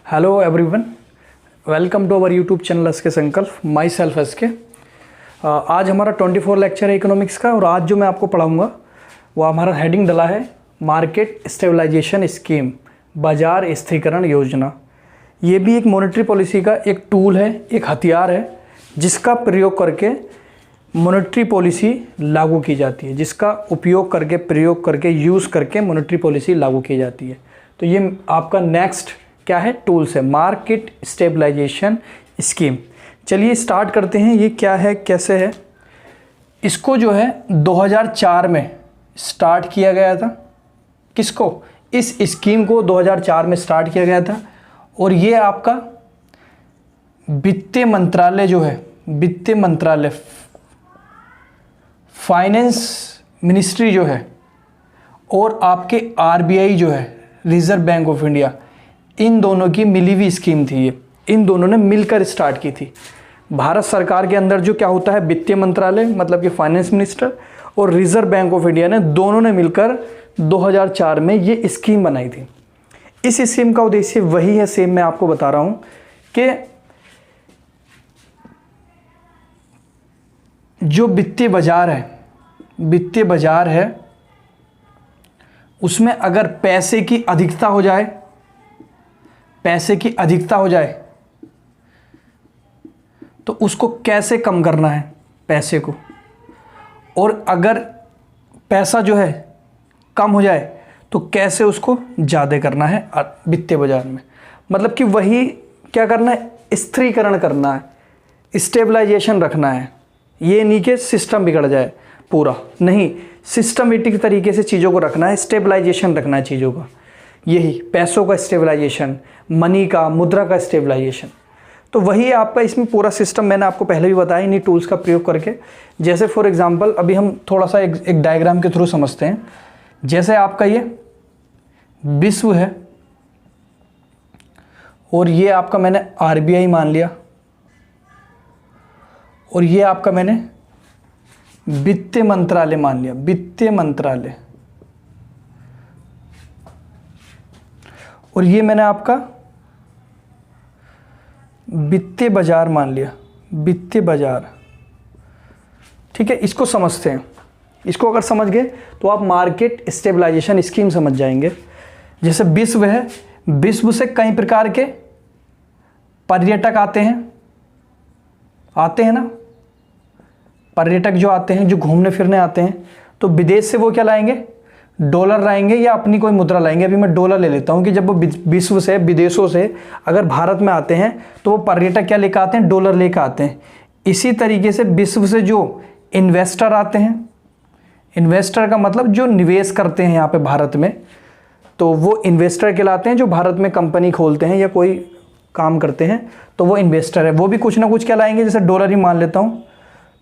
Hello everyone, welcome to our YouTube channel S K Sankalp. My self S के। आज हमारा 24 lecture है economics का और आज जो मैं आपको पढ़ाऊँगा वो हमारा हेडिंग डला है मार्केट स्टेबलाइजेशन स्कीम, बाजार स्थिरीकरण योजना। ये भी एक मॉनेटरी पॉलिसी का एक टूल है, एक हथियार है जिसका प्रयोग करके मॉनेटरी पॉलिसी लागू की जाती है, जिसका उपयोग करके, प्रयोग करके, यूज़ करके मॉनेटरी पॉलिसी लागू की जाती है। तो ये आपका नेक्स्ट क्या है, टूल्स है, मार्केट स्टेबलाइजेशन स्कीम। चलिए स्टार्ट करते हैं। ये क्या है, कैसे है। इसको जो है 2004 में स्टार्ट किया गया था। किसको? इस स्कीम को 2004 में स्टार्ट किया गया था और ये आपका वित्त मंत्रालय जो है, वित्त मंत्रालय, फाइनेंस मिनिस्ट्री जो है और आपके आरबीआई जो है, रिजर्व बैंक ऑफ इंडिया, इन दोनों की मिली हुई स्कीम थी। ये इन दोनों ने मिलकर स्टार्ट की थी। भारत सरकार के अंदर जो क्या होता है, वित्त मंत्रालय मतलब कि फाइनेंस मिनिस्टर और रिजर्व बैंक ऑफ इंडिया ने दोनों ने मिलकर 2004 में ये स्कीम बनाई थी। इस स्कीम का उद्देश्य वही है, सेम मैं आपको बता रहा हूँ कि जो वित्तीय बाजार है, वित्तीय बाजार है, उसमें अगर पैसे की अधिकता हो जाए, पैसे की अधिकता हो जाए तो उसको कैसे कम करना है, पैसे को। और अगर पैसा जो है कम हो जाए तो कैसे उसको ज़्यादा करना है वित्तीय बाजार में। मतलब कि वही क्या करना है, स्थिरीकरण करना है, स्टेबलाइजेशन रखना है। ये नहीं कि सिस्टम बिगड़ जाए पूरा, नहीं, सिस्टमेटिक तरीके से चीज़ों को रखना है, स्टेबलाइजेशन रखना है चीज़ों का। यही पैसों का स्टेबलाइजेशन, मनी का, मुद्रा का स्टेबलाइजेशन। तो वही आपका इसमें पूरा सिस्टम मैंने आपको पहले भी बताया इन्हीं टूल्स का प्रयोग करके। जैसे फॉर एग्जांपल अभी हम थोड़ा सा एक डायग्राम के थ्रू समझते हैं। जैसे आपका ये विश्व है और ये आपका मैंने आरबीआई मान लिया और ये आपका मैंने वित्त मंत्रालय मान लिया, वित्त मंत्रालय। और ये मैंने आपका वित्तीय बाजार मान लिया, वित्तीय बाजार। ठीक है, इसको समझते हैं। इसको अगर समझ गए तो आप मार्केट स्टेबलाइजेशन स्कीम समझ जाएंगे। जैसे विश्व है, विश्व से कई प्रकार के पर्यटक आते हैं ना, पर्यटक जो आते हैं, जो घूमने फिरने आते हैं, तो विदेश से वो क्या लाएंगे, डॉलर लाएंगे या अपनी कोई मुद्रा लाएंगे। अभी मैं डॉलर ले लेता हूँ कि जब वो विश्व से, विदेशों से अगर भारत में आते हैं तो वो पर्यटक क्या लेकर आते हैं, डॉलर लेकर आते हैं। इसी तरीके से विश्व से जो इन्वेस्टर आते हैं, इन्वेस्टर का मतलब जो निवेश करते हैं यहाँ पे भारत में, तो वो इन्वेस्टर कहलाते हैं। जो भारत में कंपनी खोलते हैं या कोई काम करते हैं तो वो इन्वेस्टर है। वो भी कुछ ना कुछ क्या लाएंगे, जैसे डॉलर ही मान लेता हूँ,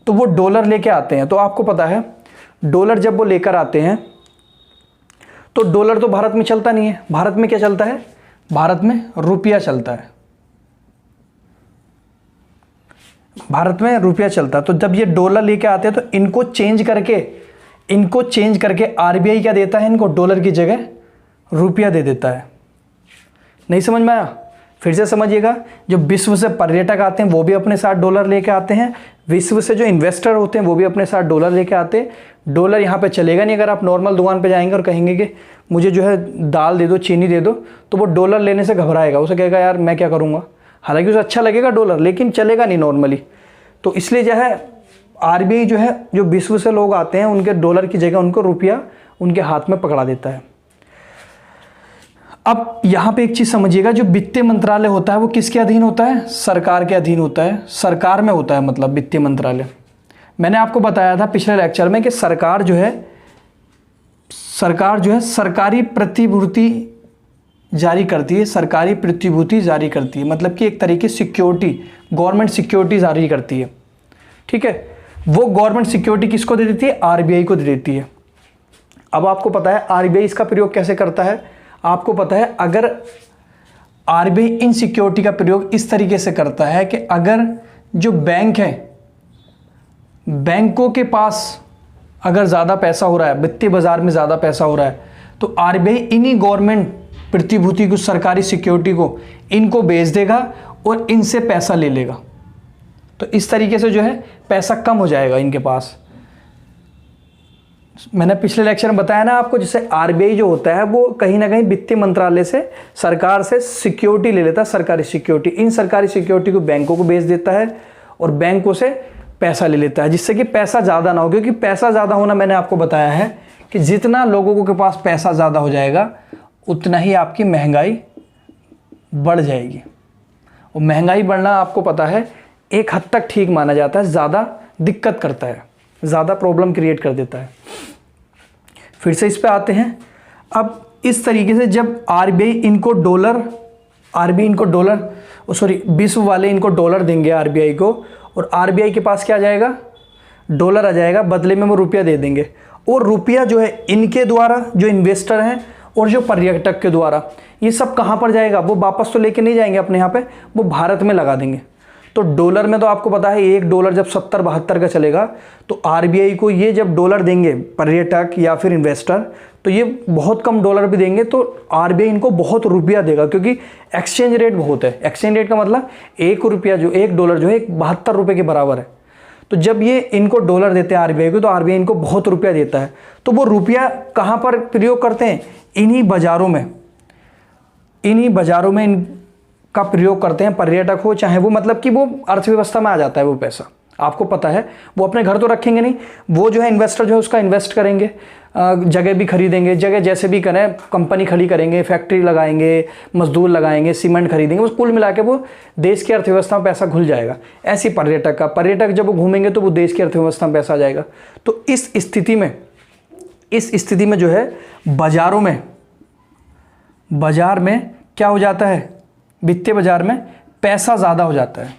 तो वो डॉलर लेके आते हैं। तो आपको पता है डॉलर जब वो लेकर आते हैं तो डॉलर तो भारत में चलता नहीं है। भारत में क्या चलता है, भारत में रुपया चलता है, भारत में रुपया चलता है। तो जब ये डॉलर लेके आते हैं तो इनको चेंज करके आरबीआई क्या देता है, इनको डॉलर की जगह रुपया दे देता है। नहीं समझ में आया? फिर से समझिएगा। जो विश्व से पर्यटक आते हैं वो भी अपने साथ डॉलर लेके आते हैं, विश्व से जो इन्वेस्टर होते हैं वो भी अपने साथ डॉलर लेके आते हैं। डॉलर यहाँ पे चलेगा नहीं। अगर आप नॉर्मल दुकान पे जाएंगे और कहेंगे कि मुझे जो है दाल दे दो, चीनी दे दो, तो वो डॉलर लेने से घबराएगा। उसे कहेगा यार मैं क्या करूँगा। हालांकि उसे अच्छा लगेगा डॉलर, लेकिन चलेगा नहीं नॉर्मली। तो इसलिए जो है आरबीआई जो है, जो विश्व से लोग आते हैं उनके डॉलर की जगह उनको रुपया उनके हाथ में पकड़ा देता है। अब यहाँ पे एक चीज़ समझिएगा, जो वित्त मंत्रालय होता है वो किसके अधीन होता है, सरकार के अधीन होता है। सरकार में होता है मतलब वित्त मंत्रालय। मैंने आपको बताया था पिछले लेक्चर में कि सरकार जो है सरकारी प्रतिभूति जारी करती है, सरकारी प्रतिभूति जारी करती है। मतलब कि एक तरीके सिक्योरिटी, गवर्नमेंट सिक्योरिटी जारी करती है। ठीक है, वो गवर्नमेंट सिक्योरिटी किसको दे देती है, आरबीआई को दे देती है। अब आपको पता है आरबीआई इसका प्रयोग कैसे करता है। आपको पता है अगर आरबीआई इन सिक्योरिटी का प्रयोग इस तरीके से करता है कि अगर जो बैंक है, बैंकों के पास अगर ज़्यादा पैसा हो रहा है, वित्तीय बाजार में ज़्यादा पैसा हो रहा है, तो आरबीआई इन्हीं गवर्नमेंट प्रतिभूति को, सरकारी सिक्योरिटी को इनको बेच देगा और इनसे पैसा ले लेगा। तो इस तरीके से जो है पैसा कम हो जाएगा इनके पास। मैंने पिछले लेक्चर में बताया ना आपको, जैसे आरबीआई जो होता है वो कहीं ना कहीं वित्त मंत्रालय से, सरकार से सिक्योरिटी ले लेता है, सरकारी सिक्योरिटी। इन सरकारी सिक्योरिटी को बैंकों को बेच देता है और बैंकों से पैसा ले लेता है, जिससे कि पैसा ज़्यादा ना हो। क्योंकि पैसा ज़्यादा होना, मैंने आपको बताया है कि जितना लोगों के पास पैसा ज़्यादा हो जाएगा उतना ही आपकी महंगाई बढ़ जाएगी। और महंगाई बढ़ना आपको पता है एक हद तक ठीक माना जाता है, ज़्यादा दिक्कत करता है, ज़्यादा प्रॉब्लम क्रिएट कर देता है। फिर से इस पे आते हैं। अब इस तरीके से जब आरबीआई इनको डॉलर विश्व वाले इनको डॉलर देंगे आरबीआई को, और आरबीआई के पास क्या आ जाएगा, डॉलर आ जाएगा, बदले में वो रुपया दे देंगे। और रुपया जो है इनके द्वारा, जो इन्वेस्टर हैं और जो पर्यटक के द्वारा, ये सब कहाँ पर जाएगा, वो वापस तो लेके नहीं जाएंगे अपने यहाँ पे, वो भारत में लगा देंगे। तो डॉलर में तो आपको पता है $1 जब 70-72 का चलेगा, तो आरबीआई को ये जब डॉलर देंगे पर्यटक या फिर इन्वेस्टर, तो ये बहुत कम डॉलर भी देंगे, तो आरबीआई इनको बहुत रुपया देगा। क्योंकि एक्सचेंज रेट बहुत है। एक्सचेंज रेट का मतलब $1 जो है 72 रुपये के बराबर है। तो जब ये इनको डॉलर देते हैं आरबीआई को, तो आरबीआई इनको बहुत रुपया देता है। तो वो रुपया कहाँ पर प्रयोग करते हैं, इन्हीं बाज़ारों में इनका प्रयोग करते हैं। पर्यटक हो चाहे वो, मतलब कि वो अर्थव्यवस्था में आ जाता है वो पैसा। आपको पता है वो अपने घर तो रखेंगे नहीं, वो जो है इन्वेस्टर जो है उसका इन्वेस्ट करेंगे, जगह भी खरीदेंगे, जगह जैसे भी करें, कंपनी खड़ी करेंगे, फैक्ट्री लगाएंगे, मजदूर लगाएंगे, सीमेंट खरीदेंगे, उस कुल मिला के वो देश की अर्थव्यवस्था में पैसा घुल जाएगा। ऐसी पर्यटक जब वो घूमेंगे तो वो देश की अर्थव्यवस्था में पैसा आ जाएगा। तो इस स्थिति में जो है बाजार में क्या हो जाता है, वित्तीय बाजार में पैसा ज़्यादा हो जाता है।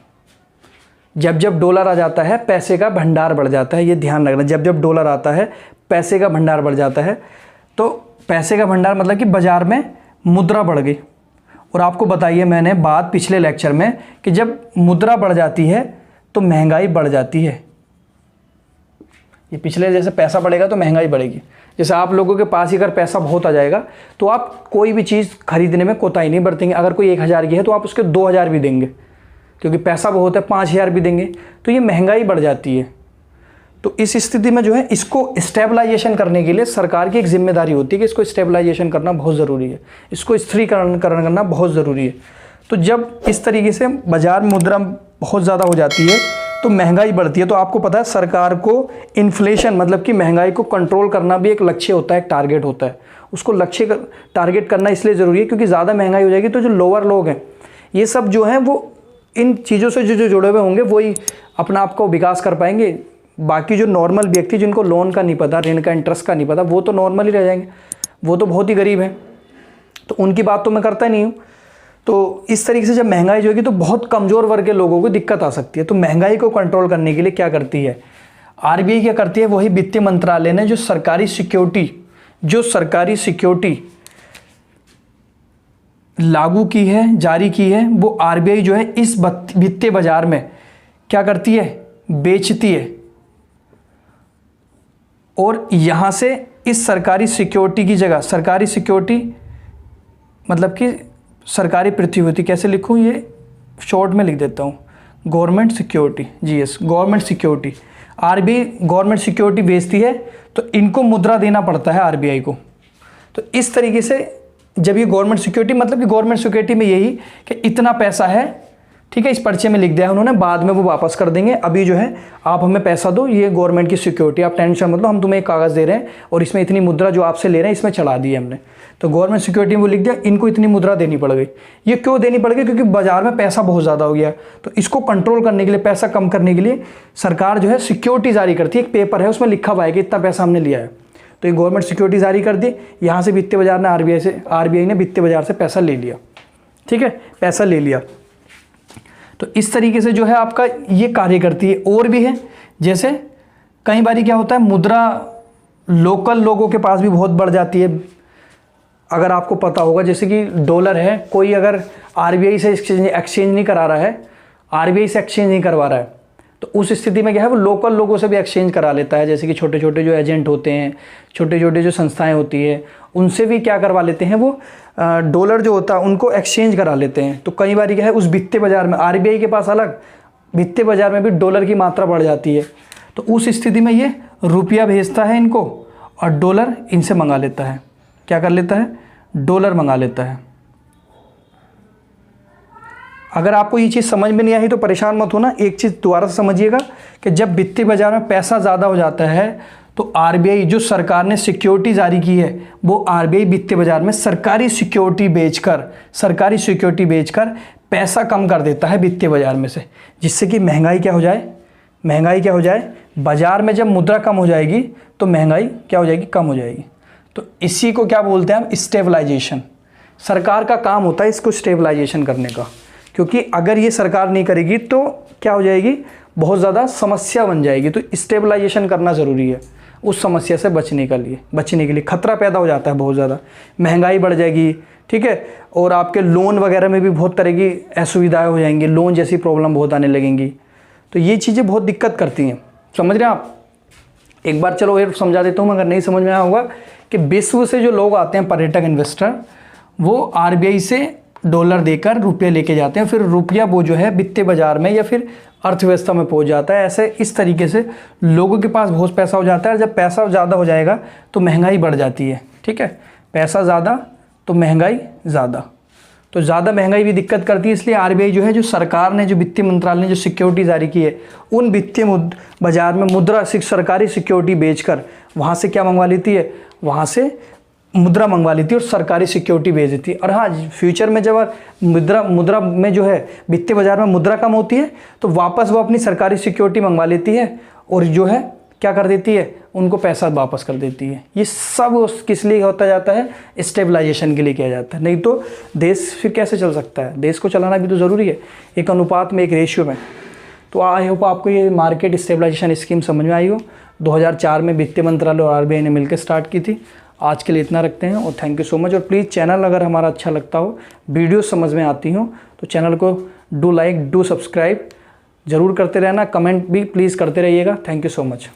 जब डॉलर आ जाता है पैसे का भंडार बढ़ जाता है। ये ध्यान रखना, जब डॉलर आता है पैसे का भंडार बढ़ जाता है। तो पैसे का भंडार मतलब कि बाजार में मुद्रा बढ़ गई। और आपको बताइए मैंने बात पिछले लेक्चर में कि जब मुद्रा बढ़ जाती है तो महंगाई बढ़ जाती है। ये पिछले जैसे पैसा बढ़ेगा तो महंगाई बढ़ेगी। जैसे आप लोगों के पास ही अगर पैसा बहुत आ जाएगा तो आप कोई भी चीज़ खरीदने में कोताही नहीं बरतेंगे। अगर कोई 1000 की है तो आप उसके 2000 भी देंगे, क्योंकि पैसा बहुत है, 5000 भी देंगे। तो ये महंगाई बढ़ जाती है। तो इस स्थिति में जो है इसको स्टेबलाइजेशन करने के लिए सरकार की एक जिम्मेदारी होती है कि इसको स्टेबलाइजेशन करना बहुत ज़रूरी है, इसको स्थिरीकरण करना बहुत ज़रूरी है। तो जब इस तरीके से बाजार में मुद्रा बहुत ज़्यादा हो जाती है तो महंगाई बढ़ती है। तो आपको पता है सरकार को इन्फ्लेशन मतलब कि महंगाई को कंट्रोल करना भी एक लक्ष्य होता है, एक टारगेट होता है। उसको लक्ष्य टारगेट करना इसलिए ज़रूरी है क्योंकि ज़्यादा महंगाई हो जाएगी तो जो लोअर लोग हैं ये सब जो हैं वो इन चीज़ों से जो जुड़े हुए होंगे वही अपना आप को विकास कर पाएंगे। बाकी जो नॉर्मल व्यक्ति जिनको लोन का नहीं पता, ऋण का इंटरेस्ट का नहीं पता, वो तो नॉर्मल ही रह जाएंगे, वो तो बहुत ही गरीब हैं। तो उनकी बात तो मैं करता नहीं हूँ। तो इस तरीके से जब महंगाई जो होगी तो बहुत कमज़ोर वर्ग के लोगों को दिक्कत आ सकती है। तो महंगाई को कंट्रोल करने के लिए क्या करती है आरबीआई, क्या करती है, वही वित्त मंत्रालय ने जो सरकारी सिक्योरिटी लागू की है, जारी की है, वो आरबीआई जो है इस वित्तीय बाजार में क्या करती है, बेचती है। और यहाँ से इस सरकारी सिक्योरिटी की जगह, सरकारी सिक्योरिटी मतलब कि सरकारी प्रतिभूति, कैसे लिखूँ ये शॉर्ट में लिख देता हूँ, government security, GS, government security. RBI government security बेचती है तो इनको मुद्रा देना पड़ता है आरबीआई को। तो इस तरीके से जब ये गवर्नमेंट सिक्योरिटी मतलब कि गवर्नमेंट सिक्योरिटी में यही कि इतना पैसा है, ठीक है, इस पर्चे में लिख दिया है उन्होंने, बाद में वो वापस कर देंगे। अभी जो है आप हमें पैसा दो, ये गवर्नमेंट की सिक्योरिटी, आप टेंशन मत लो, हम तुम्हें एक कागज़ दे रहे हैं और इसमें इतनी मुद्रा जो आपसे ले रहे हैं इसमें चढ़ा दी है हमने। तो गवर्नमेंट सिक्योरिटी में वो लिख दिया, इनको इतनी मुद्रा देनी पड़ गई। ये क्यों देनी पड़ गई, क्योंकि बाजार में पैसा बहुत ज़्यादा हो गया। तो इसको कंट्रोल करने के लिए, पैसा कम करने के लिए सरकार जो है सिक्योरिटी जारी करती है। एक पेपर है उसमें लिखा हुआ है कि इतना पैसा हमने लिया है, तो ये गवर्नमेंट सिक्योरिटी जारी कर दी। यहाँ से वित्तीय बाजार ने आरबीआई ने वित्तीय बाजार से पैसा ले लिया, ठीक है, पैसा ले लिया। तो इस तरीके से जो है आपका ये कार्य करती है। और भी है, जैसे कई बार क्या होता है, मुद्रा लोकल लोगों के पास भी बहुत बढ़ जाती है। अगर आपको पता होगा, जैसे कि डॉलर है, कोई अगर आरबीआई से एक्सचेंज नहीं करा रहा है, आरबीआई से एक्सचेंज नहीं करवा रहा है, तो उस स्थिति में क्या है, वो लोकल लोगों से भी एक्सचेंज करा लेता है। जैसे कि छोटे छोटे जो एजेंट होते हैं, छोटे छोटे जो संस्थाएं होती है, उनसे भी क्या करवा लेते हैं, वो डॉलर जो होता है उनको एक्सचेंज करा लेते हैं। तो कई बार क्या है, उस वित्तीय बाजार में आरबीआई के पास अलग, वित्तीय बाजार में भी डॉलर की मात्रा बढ़ जाती है। तो उस स्थिति में ये रुपया भेजता है इनको और डॉलर इनसे मंगा लेता है। क्या कर लेता है, डॉलर मंगा लेता है। अगर आपको ये चीज़ समझ में नहीं आई तो परेशान मत होना, एक चीज़ दोबारा से समझिएगा कि जब वित्तीय बाजार में पैसा ज़्यादा हो जाता है तो आरबीआई, जो सरकार ने सिक्योरिटी जारी की है, वो आरबीआई वित्तीय बाजार में सरकारी सिक्योरिटी बेचकर पैसा कम कर देता है वित्तीय बाजार में से, जिससे कि महंगाई क्या हो जाए, बाजार में जब मुद्रा कम हो जाएगी तो महंगाई क्या हो जाएगी, कम हो जाएगी। तो इसी को क्या बोलते हैं हम, स्टेबलाइजेशन। सरकार का काम होता है इसको स्टेबलाइजेशन करने का, क्योंकि अगर ये सरकार नहीं करेगी तो क्या हो जाएगी, बहुत ज़्यादा समस्या बन जाएगी। तो स्टेबलाइजेशन करना ज़रूरी है उस समस्या से बचने के लिए। खतरा पैदा हो जाता है बहुत ज़्यादा, महंगाई बढ़ जाएगी, ठीक है, और आपके लोन वगैरह में भी बहुत तरह की असुविधाएं हो जाएंगी, लोन जैसी प्रॉब्लम बहुत आने लगेंगी। तो ये चीज़ें बहुत दिक्कत करती हैं, समझ रहे हैं आप। एक बार चलो ये समझा देता हूँ, अगर नहीं समझ में आया होगा, कि विश्व से जो लोग आते हैं पर्यटक इन्वेस्टर, वो आरबीआई से डॉलर देकर रुपये लेके जाते हैं, फिर रुपया वो जो है वित्तीय बाजार में या फिर अर्थव्यवस्था में पहुंच जाता है। ऐसे इस तरीके से लोगों के पास बहुत पैसा हो जाता है। जब पैसा ज़्यादा हो जाएगा तो महंगाई बढ़ जाती है, ठीक है, पैसा ज़्यादा तो महंगाई ज़्यादा, तो ज़्यादा महंगाई भी दिक्कत करती है। इसलिए आरबीआई जो है, जो सरकार ने, जो वित्तीय मंत्रालय ने जो सिक्योरिटी जारी की है, उन वित्तीय बाजार में मुद्रा सरकारी सिक्योरिटी बेचकर वहाँ से क्या मंगवा लेती है, वहाँ से मुद्रा मंगवा लेती है और सरकारी सिक्योरिटी भेज देती है। और हाँ, फ्यूचर में जब मुद्रा में जो है वित्तीय बाजार में मुद्रा कम होती है तो वापस वो अपनी सरकारी सिक्योरिटी मंगवा लेती है और जो है क्या कर देती है, उनको पैसा वापस कर देती है। ये सब किस लिए होता जाता है, स्टेबलाइजेशन के लिए किया जाता है। नहीं तो देश फिर कैसे चल सकता है, देश को चलाना भी तो ज़रूरी है, एक अनुपात में, एक रेशियो में। तो आई होप आपको ये मार्केट स्टेबलाइजेशन स्कीम समझ में आई हो। 2004 में वित्तीय मंत्रालय और आरबीआई ने मिलकर स्टार्ट की थी। आज के लिए इतना रखते हैं और थैंक यू सो मच। और प्लीज़ चैनल अगर हमारा अच्छा लगता हो, वीडियो समझ में आती हो, तो चैनल को डू लाइक, डू सब्सक्राइब ज़रूर करते रहना, कमेंट भी प्लीज़ करते रहिएगा। Thank you so much.